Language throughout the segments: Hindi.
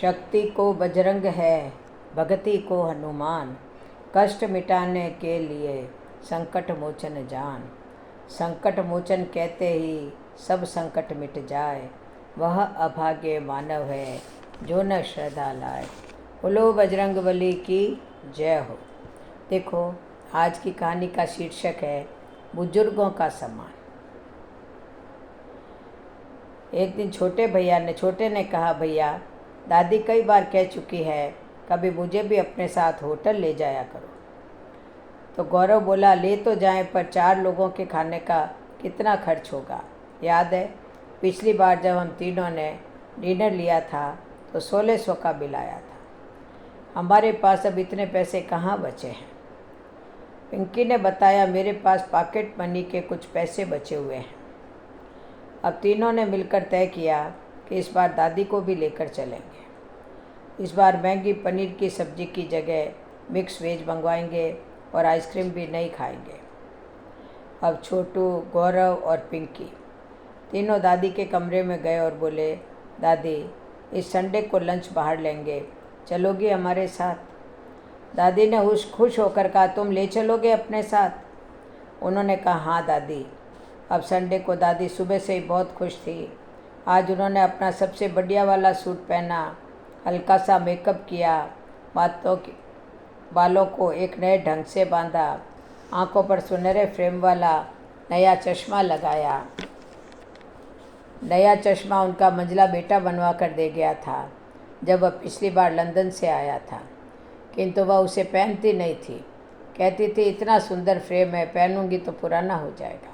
शक्ति को बजरंग है, भक्ति को हनुमान, कष्ट मिटाने के लिए संकट मोचन जान। संकट मोचन कहते ही सब संकट मिट जाए, वह अभागे मानव है जो न श्रद्धा लाए। बोलो बजरंगबली की जय हो। देखो, आज की कहानी का शीर्षक है बुजुर्गों का सम्मान। एक दिन छोटे ने कहा, भैया दादी कई बार कह चुकी है, कभी मुझे भी अपने साथ होटल ले जाया करो। तो गौरव बोला, ले तो जाएं, पर 4 लोगों के खाने का कितना खर्च होगा। याद है पिछली बार जब हम तीनों ने डिनर लिया था तो 1600 का बिल आया था। हमारे पास अब इतने पैसे कहाँ बचे हैं। पिंकी ने बताया, मेरे पास पॉकेट मनी के कुछ पैसे बचे हुए हैं। अब तीनों ने मिलकर तय किया कि इस बार दादी को भी लेकर चलेंगे। इस बार महंगी पनीर की सब्ज़ी की जगह मिक्स वेज मंगवाएंगे और आइसक्रीम भी नहीं खाएंगे। अब छोटू, गौरव और पिंकी तीनों दादी के कमरे में गए और बोले, दादी इस संडे को लंच बाहर लेंगे, चलोगी हमारे साथ। दादी ने खुश होकर कहा, तुम ले चलोगे अपने साथ। उन्होंने कहा, हाँ दादी। अब संडे को दादी सुबह से ही बहुत खुश थी। आज उन्होंने अपना सबसे बढ़िया वाला सूट पहना, हल्का सा मेकअप किया, बालों को एक नए ढंग से बांधा, आंखों पर सुनहरे फ्रेम वाला नया चश्मा लगाया। नया चश्मा उनका मंझला बेटा बनवा कर दे गया था जब वह पिछली बार लंदन से आया था, किंतु वह उसे पहनती नहीं थी। कहती थी, इतना सुंदर फ्रेम है, पहनूंगी तो पुराना हो जाएगा।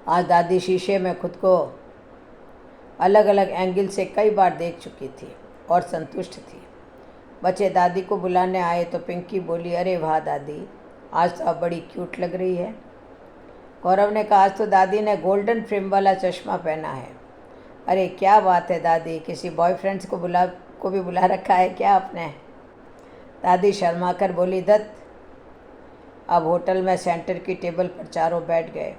आज दादी शीशे में खुद को अलग अलग एंगल से कई बार देख चुकी थी और संतुष्ट थी। बच्चे दादी को बुलाने आए तो पिंकी बोली, अरे वाह दादी, आज तो आप बड़ी क्यूट लग रही है। गौरव ने कहा, आज तो दादी ने गोल्डन फ्रेम वाला चश्मा पहना है। अरे क्या बात है दादी, किसी बॉयफ्रेंड्स को भी बुला रखा है क्या आपने। दादी शर्मा कर बोली, दत्त। अब होटल में सेंटर की टेबल पर चारों बैठ गए।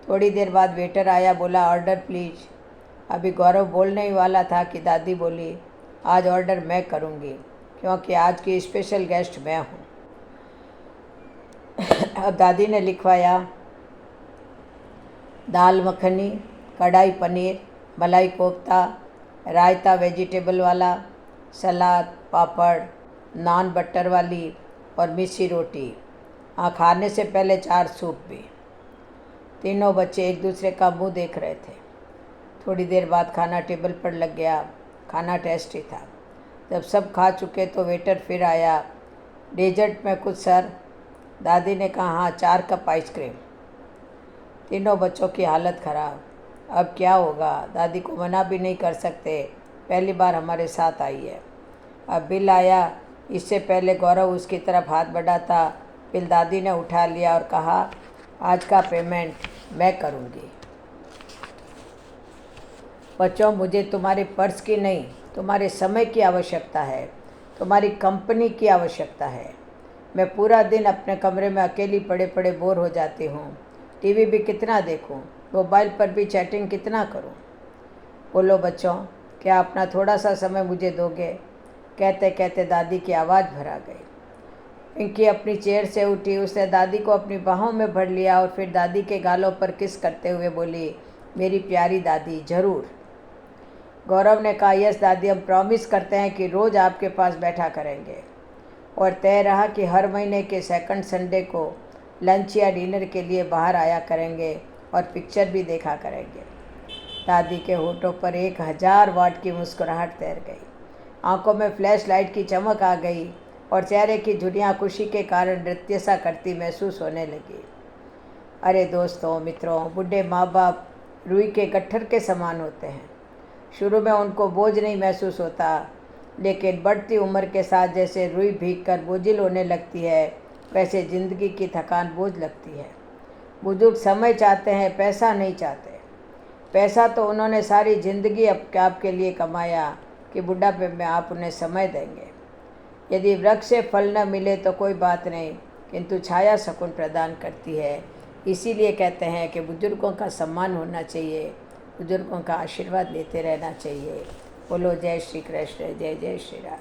थोड़ी देर बाद वेटर आया, बोला, ऑर्डर प्लीज। अभी गौरव बोलने ही वाला था कि दादी बोली, आज ऑर्डर मैं करूँगी क्योंकि आज की स्पेशल गेस्ट मैं हूँ। अब दादी ने लिखवाया, दाल मखनी, कढ़ाई पनीर, मलाई कोफ्ता, रायता वेजिटेबल वाला, सलाद, पापड़, नान बटर वाली और मिस्सी रोटी। हाँ, खाने से पहले 4 सूप भी। तीनों बच्चे एक दूसरे का मुंह देख रहे थे। थोड़ी देर बाद खाना टेबल पर लग गया। खाना टेस्टी था। जब सब खा चुके तो वेटर फिर आया, डेजर्ट में कुछ सर। दादी ने कहा, हाँ 4 कप आइसक्रीम। तीनों बच्चों की हालत ख़राब। अब क्या होगा, दादी को मना भी नहीं कर सकते, पहली बार हमारे साथ आई है। अब बिल आया। इससे पहले गौरव उसकी तरफ हाथ बढ़ाता, बिल दादी ने उठा लिया और कहा, आज का पेमेंट मैं करूँगी। बच्चों, मुझे तुम्हारे पर्स की नहीं, तुम्हारे समय की आवश्यकता है, तुम्हारी कंपनी की आवश्यकता है। मैं पूरा दिन अपने कमरे में अकेली पड़े पड़े बोर हो जाती हूँ। टीवी भी कितना देखूँ, मोबाइल पर भी चैटिंग कितना करूँ। बोलो बच्चों, क्या अपना थोड़ा सा समय मुझे दोगे। कहते कहते दादी की आवाज़ भर आ गई। पिंकी अपनी चेयर से उठी, उसने दादी को अपनी बाहों में भर लिया और फिर दादी के गालों पर किस करते हुए बोली, मेरी प्यारी दादी, ज़रूर। गौरव ने कहा, यस दादी, हम प्रॉमिस करते हैं कि रोज़ आपके पास बैठा करेंगे। और तय रहा कि हर महीने के सेकंड संडे को लंच या डिनर के लिए बाहर आया करेंगे और पिक्चर भी देखा करेंगे। दादी के होठों पर 1000 वाट की मुस्कुराहट तैर गई, आंखों में फ्लैश लाइट की चमक आ गई और चेहरे की झुर्रियाँ खुशी के कारण नृत्य सा करती महसूस होने लगी। अरे दोस्तों, मित्रों, बूढ़े माँ बाप रुई के गट्ठर के समान होते हैं। शुरू में उनको बोझ नहीं महसूस होता, लेकिन बढ़ती उम्र के साथ जैसे रुई भीग कर बोझिल होने लगती है, वैसे ज़िंदगी की थकान बोझ लगती है। बुजुर्ग समय चाहते हैं, पैसा नहीं चाहते। पैसा तो उन्होंने सारी ज़िंदगी आपके लिए कमाया कि बुढ़ापे में आप उन्हें समय देंगे। यदि वृक्ष से फल न मिले तो कोई बात नहीं, किंतु छाया सुकून प्रदान करती है। इसीलिए कहते हैं कि बुजुर्गों का सम्मान होना चाहिए, बुजुर्गों का आशीर्वाद लेते रहना चाहिए। बोलो जय श्री कृष्ण, जय जय श्री राम।